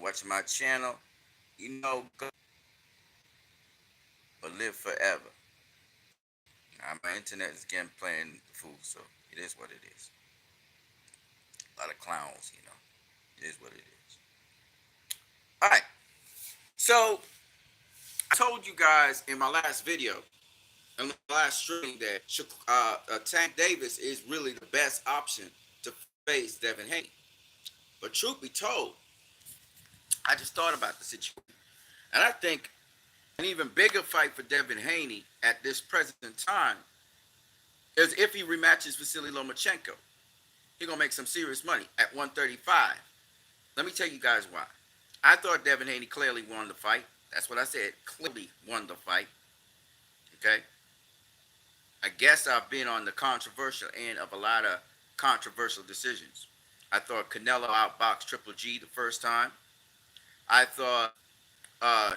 watching my channel, go or live forever. Now, my internet is again playing the fool, so it is what it is. A lot of clowns. It is what it is. All right. So I told you guys in my last video, in the last stream, that Tank Davis is really the best option to face Devin Haney. But truth be told, I just thought about the situation, and I think an even bigger fight for Devin Haney at this present time is if he rematches Vasily Lomachenko. He's gonna make some serious money at 135. Let me tell you guys why. I thought Devin Haney clearly won the fight. That's what I said. Clearly won the fight. Okay. I guess I've been on the controversial end of a lot of controversial decisions. I thought Canelo outboxed Triple G the first time. I thought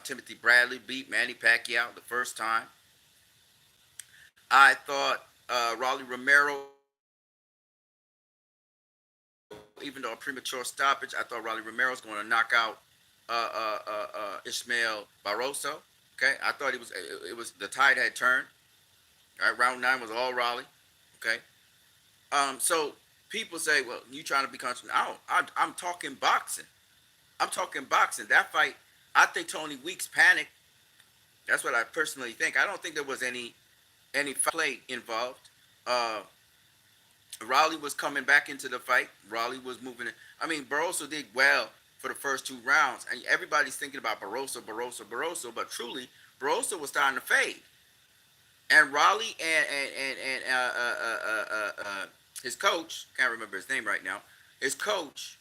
Timothy Bradley beat Manny Pacquiao the first time. I thought Rolly Romero, even though a premature stoppage, I thought Rolly Romero was going to knock out Ismael Barroso. Okay, I thought it was the tide had turned. All right, round 9 was all Rolly. Okay, so people say, well, you trying to be controversial? I'm talking boxing. I'm talking boxing. That fight, I think Tony Weeks panicked. That's what I personally think. I don't think there was any play involved. Uh, Raleigh was coming back into the fight. Raleigh was moving it. I mean, Barroso did well for the first 2 rounds, and everybody's thinking about Barroso, but truly, Barroso was starting to fade. And Raleigh and his coach, can't remember his name right now, his coach,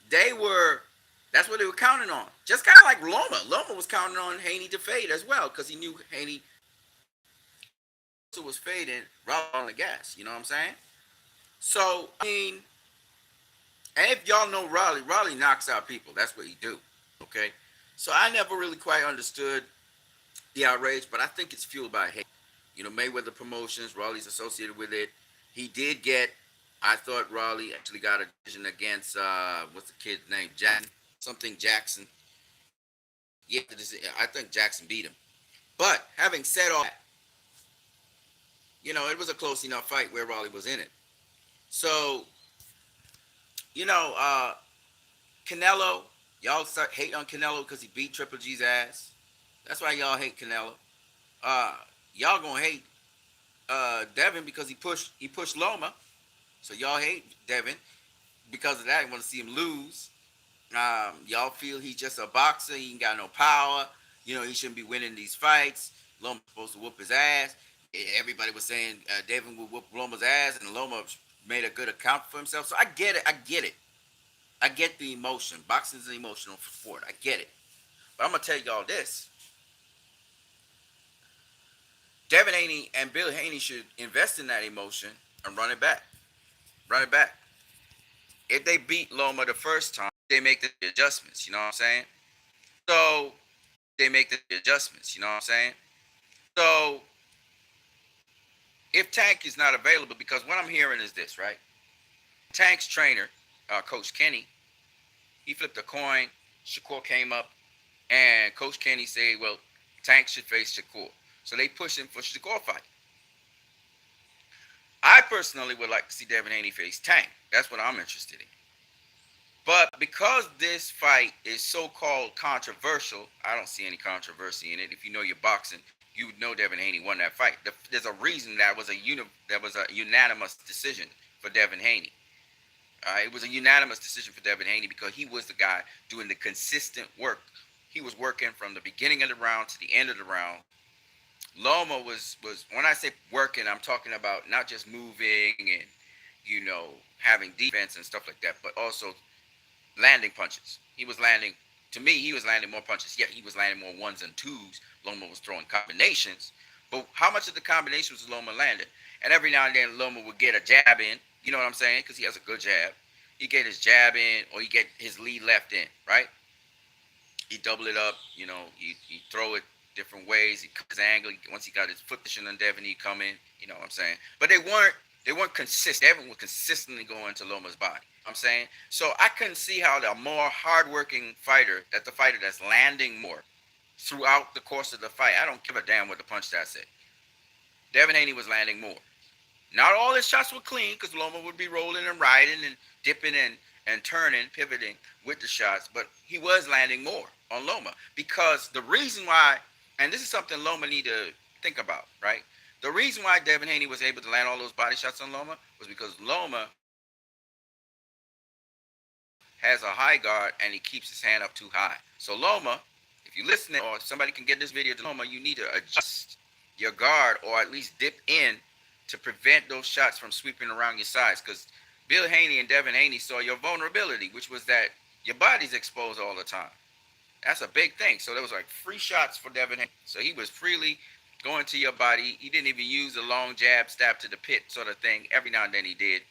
they were, that's what they were counting on. Just kind of like Loma. Loma was counting on Haney to fade as well because he knew Haney was fading, Raleigh on the gas. You know what I'm saying? So, I mean, and if y'all know Raleigh, Raleigh knocks out people. That's what he do. Okay? So I never really quite understood the outrage, but I think it's fueled by hate. Mayweather Promotions, Raleigh's associated with it. He did get, I thought Raleigh actually got a decision against, what's the kid's name? Something Jackson. Yeah, I think Jackson beat him. But having said all that, it was a close enough fight where Raleigh was in it. So, Canelo, y'all start hate on Canelo because he beat Triple G's ass. That's why y'all hate Canelo. Uh, y'all gonna hate Devin because he pushed Loma. So y'all hate Devin because of that. You want to see him lose. Y'all feel he's just a boxer. He ain't got no power. He shouldn't be winning these fights. Loma's supposed to whoop his ass. Everybody was saying Devin would whoop Loma's ass, and Loma made a good account for himself. So I get it. I get the emotion. Boxing is an emotional sport. I get it. But I'm gonna tell y'all this: Devin Haney and Bill Haney should invest in that emotion and run it back. Run it back. If they beat Loma the first time, they make the adjustments. You know what I'm saying? So they make the adjustments. You know what I'm saying? So if Tank is not available, because what I'm hearing is this, right? Tank's trainer, Coach Kenny, he flipped a coin. Shakur came up, and Coach Kenny said, well, Tank should face Shakur. So they pushed him for Shakur fight. I personally would like to see Devin Haney face Tank. That's what I'm interested in. But because this fight is so-called controversial, I don't see any controversy in it. If you know your boxing, you would know Devin Haney won that fight. There's a reason that was a unanimous decision for Devin Haney. It was a unanimous decision for Devin Haney because he was the guy doing the consistent work. He was working from the beginning of the round to the end of the round. Loma was when I say working, I'm talking about not just moving and having defense and stuff like that, but also landing punches. He was landing more punches. Yeah, he was landing more ones and twos. Loma was throwing combinations. But how much of the combinations was Loma landing? And every now and then Loma would get a jab in. You know what I'm saying? Because he has a good jab. He get his jab in or he get his lead left in, right? He double it up. He throw it different ways. He cut his angle. Once he got his foot position on Devin, he come in. You know what I'm saying? But they weren't consistent. Devin was consistently going to Loma's body. I'm saying? So I couldn't see how the more hardworking fighter, that the fighter that's landing more throughout the course of the fight, I don't give a damn what the punch that said. Devin Haney was landing more. Not all his shots were clean because Loma would be rolling and riding and dipping and turning, pivoting with the shots, but he was landing more on Loma because the reason why, and this is something Loma need to think about, right? The reason why Devin Haney was able to land all those body shots on Loma was because Loma has a high guard and he keeps his hand up too high. So Loma, if you listen or somebody can get this video to Loma, you need to adjust your guard or at least dip in to prevent those shots from sweeping around your sides. Because Bill Haney and Devin Haney saw your vulnerability, which was that your body's exposed all the time. That's a big thing. So there was like free shots for Devin Haney. So he was freely going to your body. He didn't even use a long jab, stab to the pit sort of thing. Every now and then he did.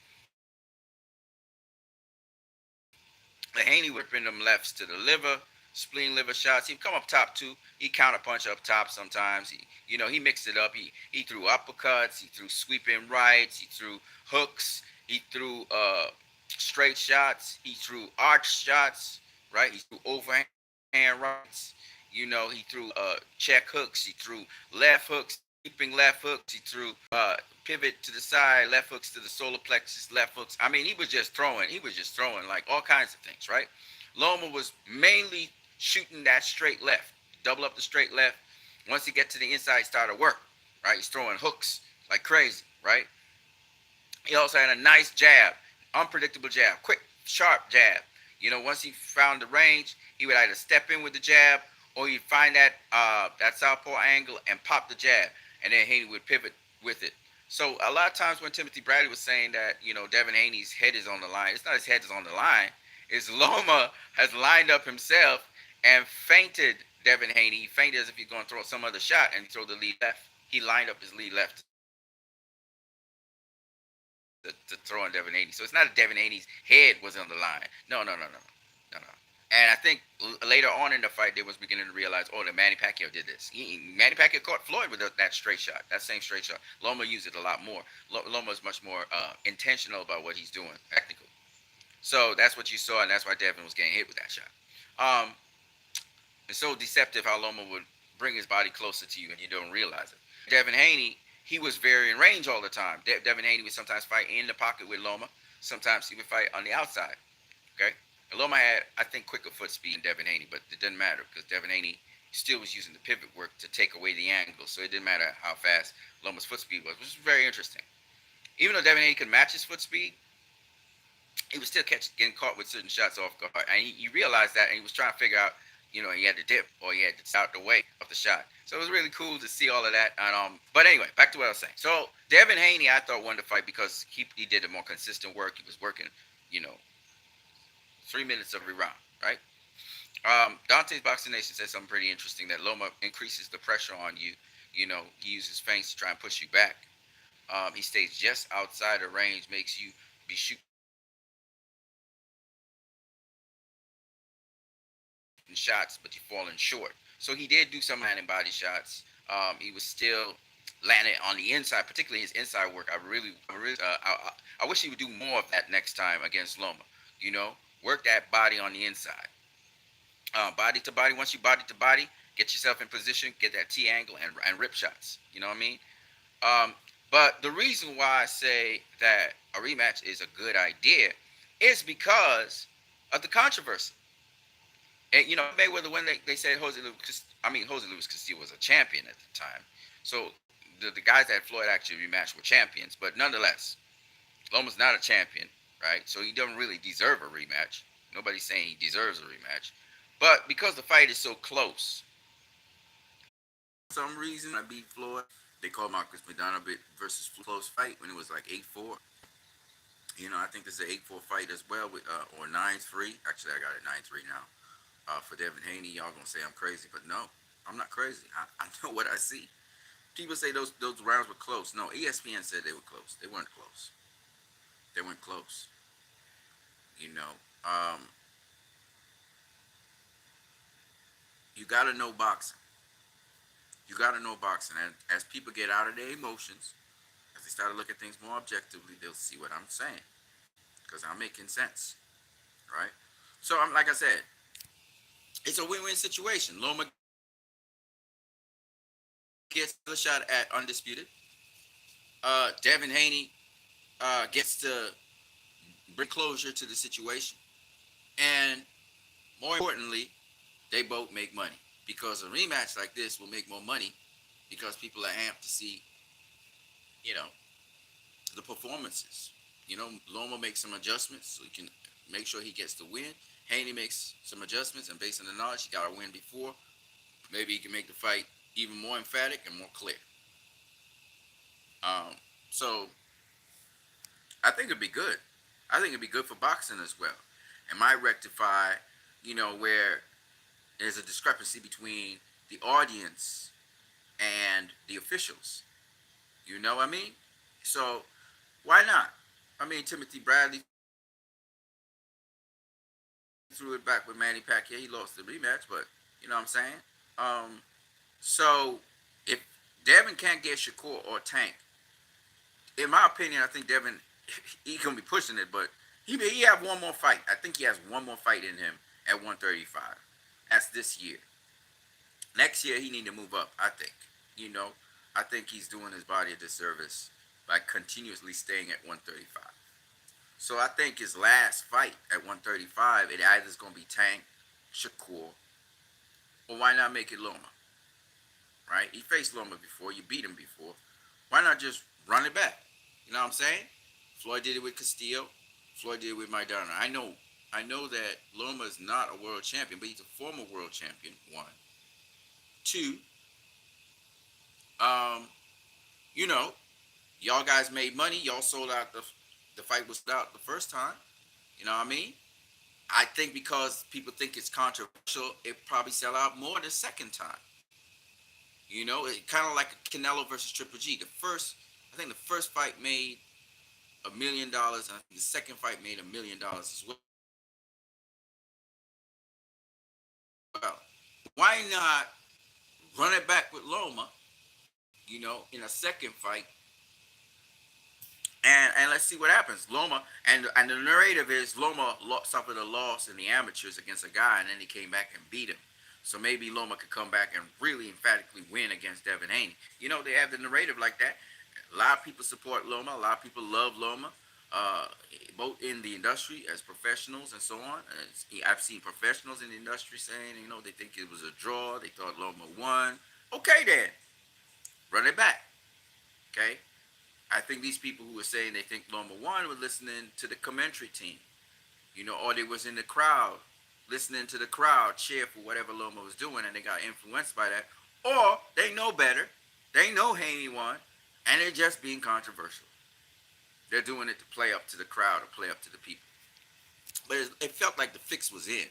Haney whipping them lefts to the liver, spleen liver shots. He'd come up top too. He counter punch up top sometimes. He mixed it up. He threw uppercuts. He threw sweeping rights. He threw hooks. He threw straight shots. He threw arch shots. Right. He threw overhand rights. He threw check hooks. He threw left hooks, keeping left hooks. He threw pivot to the side, left hooks to the solar plexus, left hooks. I mean, he was just throwing. He was just throwing like all kinds of things, right? Loma was mainly shooting that straight left, double up the straight left. Once he get to the inside, he started work, right? He's throwing hooks like crazy, right? He also had a nice jab, unpredictable jab, quick, sharp jab. Once he found the range, he would either step in with the jab or he'd find that southpaw angle and pop the jab, and then Haney would pivot with it. So a lot of times when Timothy Bradley was saying that Devin Haney's head is on the line, it's not his head is on the line. It's Loma has lined up himself and feinted Devin Haney. He feinted as if he's going to throw some other shot and throw the lead left. He lined up his lead left to throw on Devin Haney. So it's not that Devin Haney's head was on the line. No, no, no, no, no, no. And I think later on in the fight, they was beginning to realize, oh, that Manny Pacquiao did this. Manny Pacquiao caught Floyd with that straight shot, that same straight shot. Loma used it a lot more. Loma is much more intentional about what he's doing, technical. So that's what you saw, and that's why Devin was getting hit with that shot. Um, it's so deceptive how Loma would bring his body closer to you, and you don't realize it. Devin Haney, he was very in range all the time. Devin Haney would sometimes fight in the pocket with Loma. Sometimes he would fight on the outside. Okay, and Loma had, I think, quicker foot speed than Devin Haney, but it doesn't matter because Devin Haney still was using the pivot work to take away the angle, so it didn't matter how fast Loma's foot speed was, which is very interesting. Even though Devin Haney could match his foot speed, he was still getting caught with certain shots off guard, and he realized that, and he was trying to figure out, he had to dip or he had to out the way of the shot. So it was really cool to see all of that. And but anyway, back to what I was saying. So Devin Haney, I thought won the fight because he did a more consistent work. He was working, you know, 3 minutes every round, right? Dante's Boxing Nation said something pretty interesting that Loma increases the pressure on you. He uses feints to try and push you back. He stays just outside the range, makes you be shooting shots, but you're falling short. So he did do some landing body shots. He was still landing on the inside, particularly his inside work. I wish he would do more of that next time against Loma. Work that body on the inside, body to body. Once you body to body, get yourself in position, get that T angle, and rip shots. You know what I mean? Um, but the reason why I say that a rematch is a good idea is because of the controversy. And Mayweather, when they said Jose Luis Castillo was a champion at the time, so the guys that Floyd actually rematched were champions, but nonetheless, Loma's not a champion, right? So he doesn't really deserve a rematch. Nobody's saying he deserves a rematch, but because the fight is so close, for some reason I beat Floyd. They called Marcus McDonough versus close fight when it was like 8-4. I think this is an 8-4 fight as well, with or 9-3. Actually, I got it 9-3 now. For Devin Haney, y'all gonna say I'm crazy, but no, I'm not crazy. I know what I see. People say those rounds were close. No, ESPN said they were close. They weren't close. They weren't close. You know, um, you gotta know boxing. You gotta know boxing, and as people get out of their emotions, as they start to look at things more objectively, they'll see what I'm saying. because I'm making sense, right? So I'm like I said, it's a win-win situation. Loma gets another shot at undisputed. Devin Haney gets to bring closure to the situation, and more importantly, they both make money because a rematch like this will make more money because people are amped to see, you know, the performances. Loma makes some adjustments so he can make sure he gets the win. Haney makes some adjustments, and based on the knowledge, he got a win before. Maybe he can make the fight even more emphatic and more clear. Um, so I think it'd be good. I think it'd be good for boxing as well. It might rectify, where there's a discrepancy between the audience and the officials. You know what I mean? So why not? I mean, Timothy Bradley threw it back with Manny Pacquiao. He lost the rematch, but you know what I'm saying. So if Devin can't get Shakur or Tank, in my opinion, I think Devin he gonna be pushing it, but he have one more fight. I think he has one more fight in him at 135. That's this year. Next year he need to move up. I think. You know, I think he's doing his body a disservice by continuously staying at 135. So I think his last fight at 135, it either is gonna be Tank, Shakur, or why not make it Loma? Right? He faced Loma before. You beat him before. Why not just run it back? You know what I'm saying? Floyd did it with Castillo. Floyd did it with Maidana. I know that Loma is not a world champion, but he's a former world champion. One, two. Um, you know, y'all guys made money. Y'all sold out the fight was sold out the first time. You know what I mean? I think because people think it's controversial, it probably sell out more the second time. It kind of like Canelo versus Triple G. I think the first fight made $1 million, and I think the second fight made $1 million as well. Why not run it back with Loma? In a second fight, and let's see what happens. Loma and the narrative is Loma suffered a loss in the amateurs against a guy, and then he came back and beat him. So maybe Loma could come back and really emphatically win against Devin Haney. They have the narrative like that. A lot of people support Loma. A lot of people love Loma, uh, both in the industry as professionals and so on. I've seen professionals in the industry saying, they think it was a draw. They thought Loma won. Okay, then run it back. Okay, I think these people who were saying they think Loma won were listening to the commentary team, or they was in the crowd, listening to the crowd cheer for whatever Loma was doing, and they got influenced by that, or they know better, they know Haney won, and they're just being controversial. They're doing it to play up to the crowd or play up to the people. But it felt like the fix was in.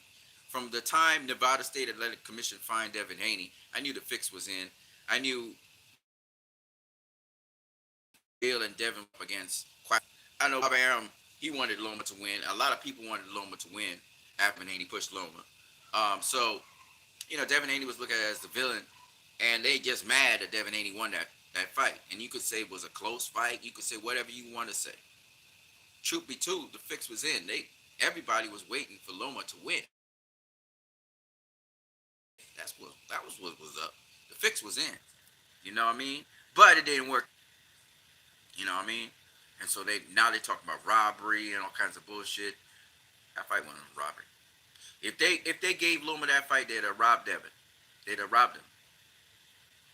From the time Nevada State Athletic Commission fined Devin Haney, I knew the fix was in. I knew Bill and Devin were up against quite a few people. I know Bob Arum, he wanted Loma to win. A lot of people wanted Loma to win after Haney pushed Loma. So Devin Haney was looked at as the villain, and they just mad that Devin Haney won that fight. And you could say it was a close fight. You could say whatever you want to say. Truth be told, the fix was in. Everybody was waiting for Loma to win. That was what was up. The fix was in. You know what I mean? But it didn't work. You know what I mean? And so they talk about robbery and all kinds of bullshit. That fight wasn't a robbery. If they gave Loma that fight, they'd have robbed Devin. They'd have robbed him.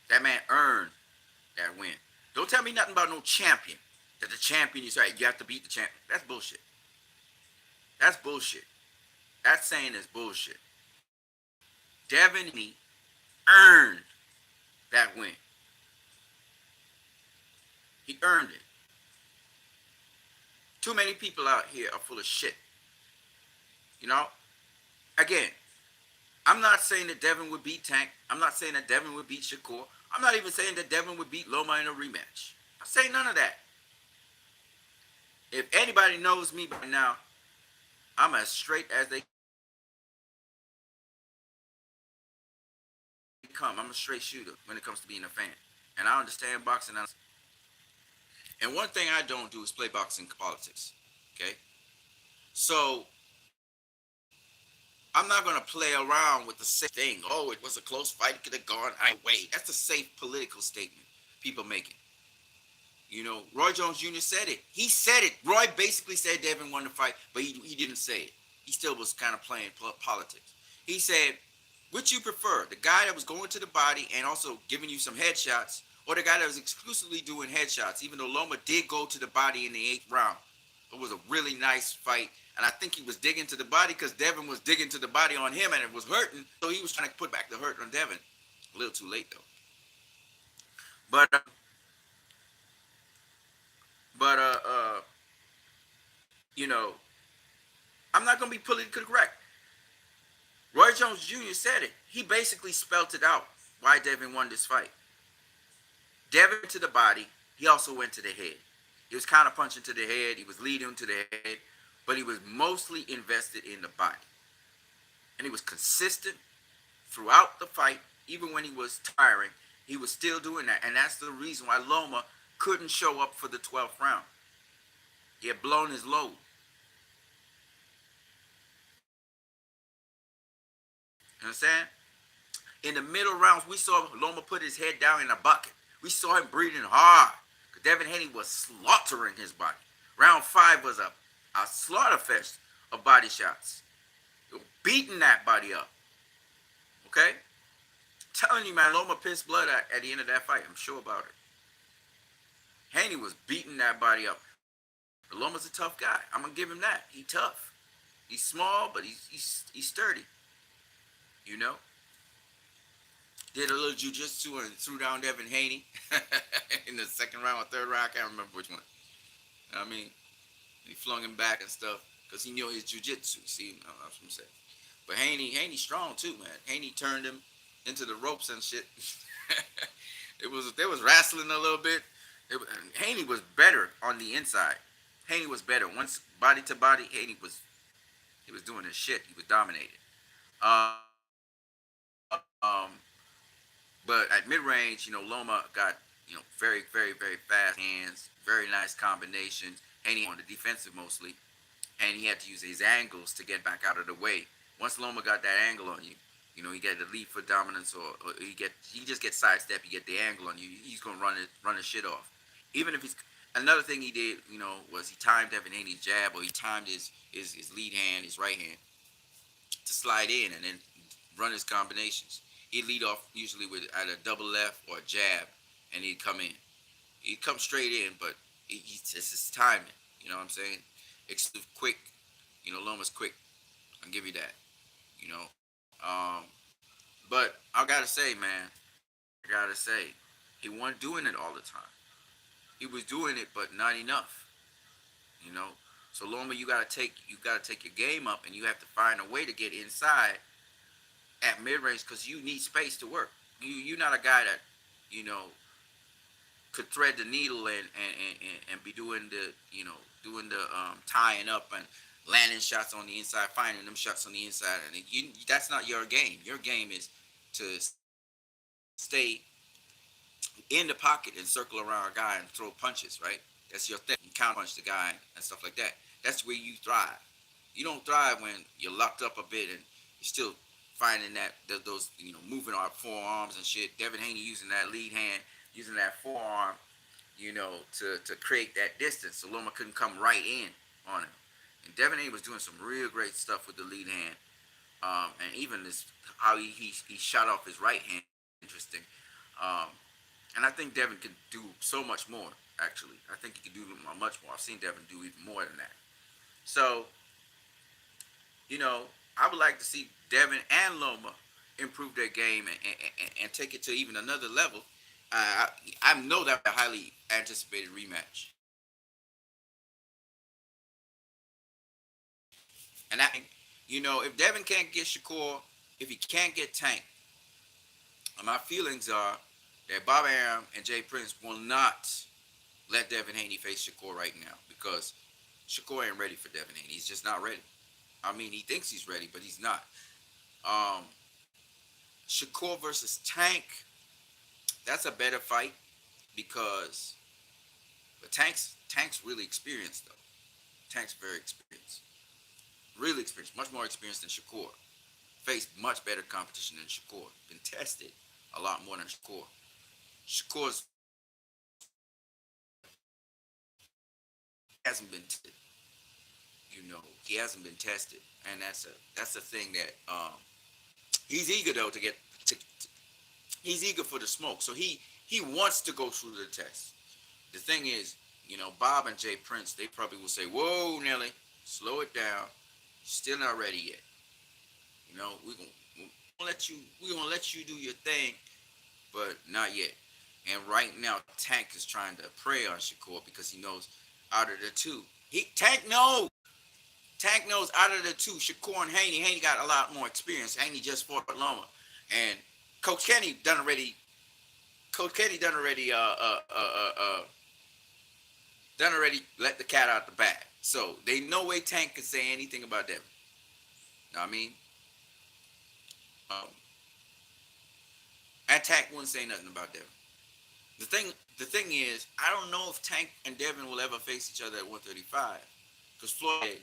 That man earned that win. Don't tell me nothing about no champion. That the champion is right. You have to beat the champion. That's bullshit. That's bullshit. That saying is bullshit. Devin Haney earned that win. He earned it. Too many people out here are full of shit. You know? Again, I'm not saying that Devin would beat Tank. I'm not saying that Devin would beat Shakur. I'm not even saying that Devin would beat Loma in a rematch. I'm saying none of that. If anybody knows me by now, I'm as straight as they come. I'm a straight shooter when it comes to being a fan. And I understand boxing, I understand politics. And one thing I don't do is play boxing politics. Okay? So I'm not gonna play around with the safe thing. Oh, it was a close fight. It could have gone either way. That's a safe political statement people making. Roy Jones Jr. said it. He said it. Roy basically said Devin won the fight, but he didn't say it. He still was kind of playing politics. He said, which you prefer, the guy that was going to the body and also giving you some headshots, or the guy that was exclusively doing headshots, even though Loma did go to the body in the 8th round. It was a really nice fight, and I think he was digging to the body because Devin was digging to the body on him, and it was hurting, so he was trying to put back the hurt on Devin. A little too late, though. But, but, you know, I'm not going to be politically correct. Roy Jones Jr. said it. He basically spelt it out why Devin won this fight. Devin went to the body. He also went to the head. He was kind of punching to the head. He was leading to the head, but he was mostly invested in the body. And he was consistent throughout the fight, even when he was tiring. He was still doing that, and that's the reason why Loma couldn't show up for the 12th round. He had blown his load. You understand? In the middle rounds, we saw Loma put his head down in a bucket. We saw him breathing hard. Devin Haney was slaughtering his body. Round 5 was a slaughter fest of body shots. Beating that body up. Okay? Telling you, man, Loma pissed blood at the end of that fight. I'm sure about it. Haney was beating that body up. But Loma's a tough guy. I'm going to give him that. He tough. He's small, but he's sturdy. You know? Did a little jujitsu and threw down Devin Haney in the 2nd round or 3rd round. I can't remember which one. I mean, he flung him back and stuff because he knew his jujitsu. See, that's what I'm saying. But Haney strong too, man. Haney turned him into the ropes and shit. They was wrestling a little bit. Haney was better on the inside. Haney was better once body to body. He was doing his shit. He was dominated. But at mid range, Loma got very very very fast hands, very nice combinations. Haney on the defensive mostly, and he had to use his angles to get back out of the way. Once Loma got that angle on you, he get the lead foot dominance, or he just get sidestep. You get the angle on you. He's gonna run his shit off. Even if he's another thing he did, was he timed Devin Haney's jab, or he timed his lead hand, his right hand, to slide in and then run his combinations. He'd lead off usually with either a double left or a jab, and he'd come in. He'd come straight in, but it's his timing. You know what I'm saying? Explosive, quick. Loma's quick. I'll give you that. You know, but I gotta say, man, I gotta say, he wasn't doing it all the time. He was doing it, but not enough. You know, so Loma, you gotta take your game up, and you have to find a way to get inside at mid range because you need space to work. You're not a guy that you know could thread the needle and be doing the tying up and landing shots on the inside, finding them shots on the inside, and that's not your game. Your game is to stay in the pocket and circle around a guy and throw punches, right? That's your thing. You counter punch the guy and stuff like that. That's where you thrive. You don't thrive when you're locked up a bit and you're still finding those moving our forearms and shit. Devin Haney using that lead hand, using that forearm, to create that distance. So Loma couldn't come right in on him. And Devin Haney was doing some real great stuff with the lead hand. And even this how he shot off his right hand, interesting. Um, and I think Devin could do so much more. Actually, I think he could do much more. I've seen Devin do even more than that. So, I would like to see Devin and Loma improve their game and take it to even another level. I know that a highly anticipated rematch. And if Devin can't get Shakur, if he can't get Tank, my feelings are that Bob Arum and Jay Prince will not let Devin Haney face Shakur right now because Shakur ain't ready for Devin Haney. He's just not ready. I mean, he thinks he's ready, but he's not. Um, Shakur versus Tank, that's a better fight because but Tank's really experienced though. Tank's very experienced. really experienced, much more experienced than Shakur. Faced much better competition than Shakur. Been tested a lot more than Shakur. Shakur's hasn't been tested. He hasn't been tested, and that's the thing that he's eager though to he's eager for the smoke. So he wants to go through the test. The thing is, Bob and Jay Prince, they probably will say, "Whoa, Nelly, slow it down. Still not ready yet. We're gonna let you do your thing, but not yet." And right now, Tank is trying to prey on Shakur because he knows out of the two, Tank knows out of the two, Shakur and Haney got a lot more experience. Haney just fought Loma, and Coach Kenny done already. Coach Kenny done already let the cat out the bag. So they no way Tank can say anything about Devin. Know what I mean? Um, and Tank wouldn't say nothing about Devin. The thing, the thing is, I don't know if Tank and Devin will ever face each other at 135, because Floyd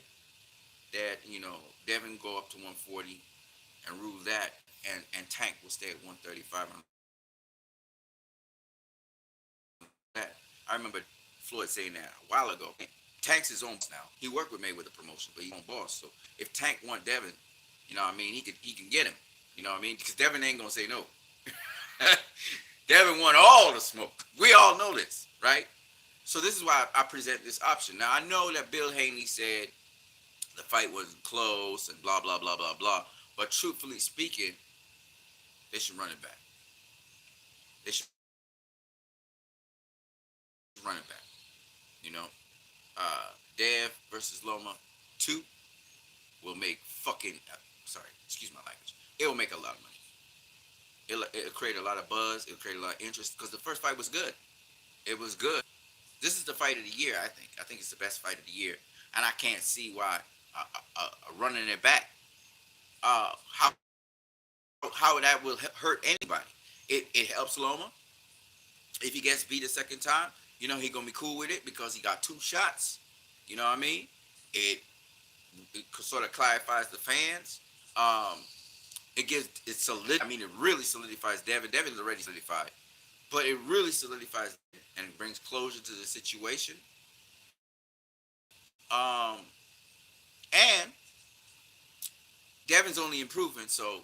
that Devin go up to 140 and rule that, and Tank will stay at 135 and that. I remember Floyd saying that a while ago. Tank's his own boss now. He worked with Mayweather Promotion, but he's his own boss. So if Tank want Devin, he can get him. You know what I mean? Because Devin ain't gonna say no. Devin want all the smoke. We all know this, right? So this is why I present this option. Now I know that Bill Haney said the fight wasn't close and blah blah blah blah blah. But truthfully speaking, they should run it back. They should run it back. You know, Dev versus Loma 2 will make fucking sorry, excuse my language. It will make a lot of money. It'll create a lot of buzz. It'll create a lot of interest because the first fight was good. It was good. This is the fight of the year. I think. I think it's the best fight of the year, and I can't see why running it back. How that will hurt anybody. It helps Loma if he gets beat a second time. He gonna be cool with it because he got two shots. You know what I mean? It sort of clarifies the fans. It solid. I mean, it really solidifies Devin. Devin's already solidified, but it really solidifies and brings closure to the situation. Um, and Devin's only improving, so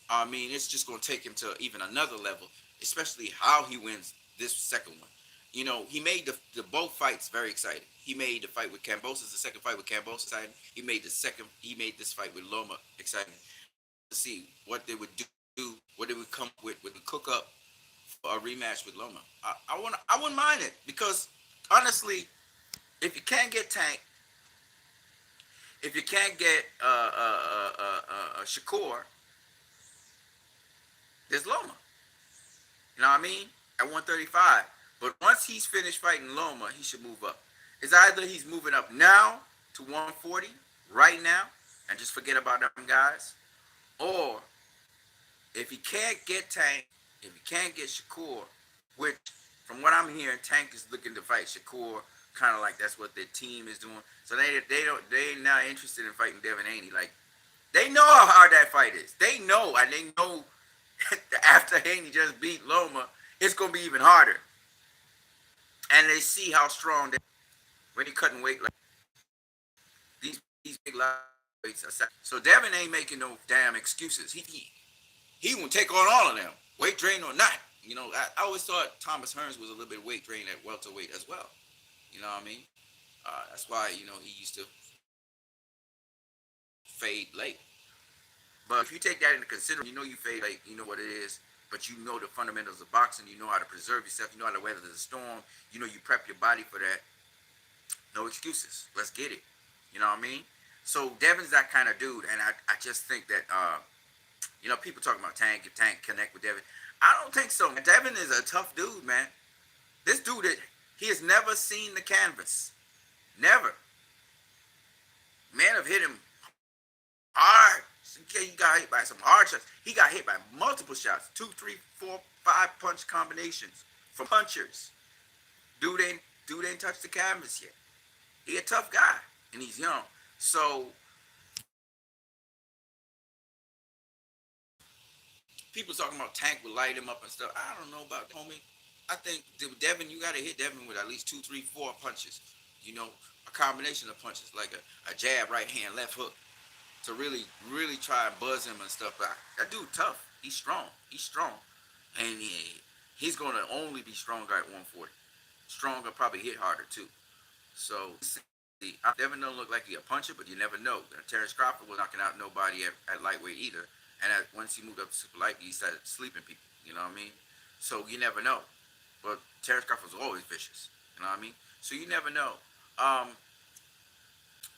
I mean, it's just going to take him to even another level, especially how he wins this second one. He made the both fights very exciting. He made the fight with Cambosis, the second fight with Cambosis exciting. He made this fight with Loma exciting. To see what they would do, what they would come up with, what they cook up for a rematch with Loma. I wouldn't mind it because honestly, if you can't get Tank, if you can't get Shakur, there's Loma. You know what I mean? At 135. But once he's finished fighting Loma, he should move up. It's either he's moving up now to 140 right now and just forget about them guys, or if he can't get Tank, if he can't get Shakur, which from what I'm hearing, Tank is looking to fight Shakur, kind of like that's what their team is doing. So they not interested in fighting Devin Haney. Like they know how hard that fight is. They know, and they know after Haney just beat Loma, it's gonna be even harder. And they see how strong they when he cutting weight like these big weights are. So Devin ain't making no damn excuses. He will take on all of them, weight drain or not. I always thought Thomas Hearns was a little bit weight drain at welterweight as well. You know what I mean? That's why he used to fade late. But if you take that into consideration, you fade late, you know what it is. But you know the fundamentals of boxing. You know how to preserve yourself. You know how to weather the storm. You prep your body for that. No excuses. Let's get it. You know what I mean? So Devin's that kind of dude, and I just think that people talking about Tank, if Tank connect with Devin. I don't think so. Devin is a tough dude, man. This dude, he has never seen the canvas. Never. Men have hit him hard. He got hit by some hard shots. He got hit by multiple shots. 2, 3, 4, 5 punch combinations from punchers. Dude ain't touched the canvas yet. He a tough guy, and he's young. So People talking about Tank would light him up and stuff. I don't know about that, homie. I think Devin, you got to hit Devin with at least two, three, four punches. You know, a combination of punches, like a jab, right hand, left hook, to really, really try and buzz him and stuff. But that dude tough. He's strong. He's strong, and he's going to only be stronger at 140. Stronger, probably hit harder too. So see, Devin don't look like he a puncher, but you never know. Terrence Crawford was knocking out nobody at lightweight either. And once he moved up to super light, he started sleeping people. You know what I mean? So you never know. But Terrence Crawford was always vicious. You know what I mean? So you never know. Um,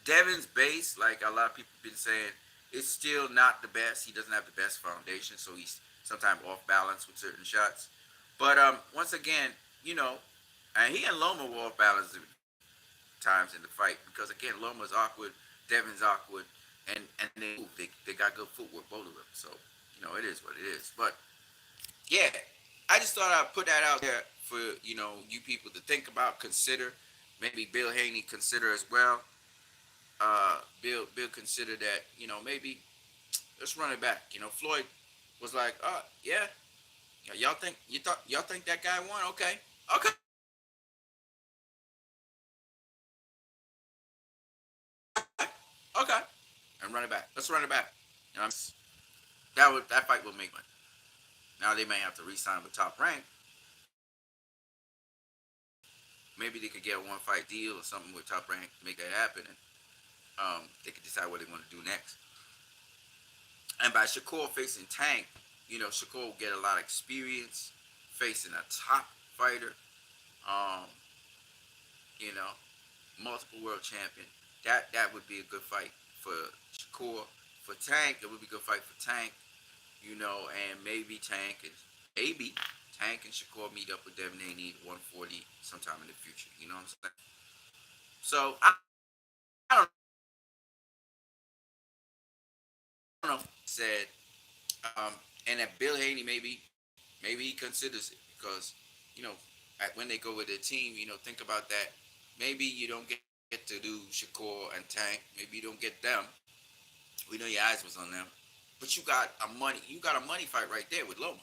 Devin's base, like a lot of people been saying, it's still not the best. He doesn't have the best foundation, so he's sometimes off balance with certain shots. But once again, you know, and he and Loma were off balance times in the fight because again, Loma's awkward, Devin's awkward, and they move. They got good footwork, both of them. So you know, it is what it is. But yeah, I just thought I'd put that out there for you people to think about, consider. Maybe Bill Haney consider as well. Bill considered that maybe let's run it back. Floyd was like, yeah, y'all think that guy won? Okay, okay, okay, and run it back. Let's run it back. That fight will make money. Now they may have to re-sign with Top Rank. Maybe they could get a one fight deal or something with Top Rank to make that happen, and they could decide what they want to do next. And by Shakur facing Tank, Shakur will get a lot of experience facing a top fighter. Um, you know, multiple world champion. That would be a good fight for Shakur. For Tank, it would be a good fight for Tank. And maybe Tank and Shakur meet up with Devin Haney at 140 sometime in the future. You know what I'm saying? So I don't know. Said, and that Bill Haney maybe he considers it because you know when they go with their team, think about that. Maybe you don't get to do Shakur and Tank. Maybe you don't get them. We know your eyes was on them, but you got a money fight right there with Loma.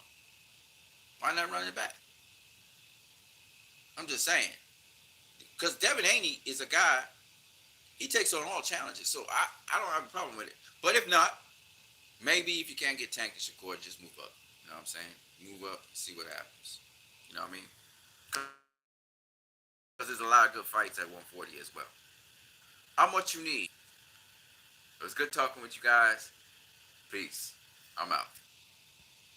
Why not run it back? I'm just saying because Devin Haney is a guy. He takes on all challenges, so I don't have a problem with it. But if not, maybe if you can't get Tank and Shakur, just move up. You know what I'm saying? Move up, see what happens. You know what I mean? Because there's a lot of good fights at 140 as well. I'm what you need. It was good talking with you guys. Peace. I'm out.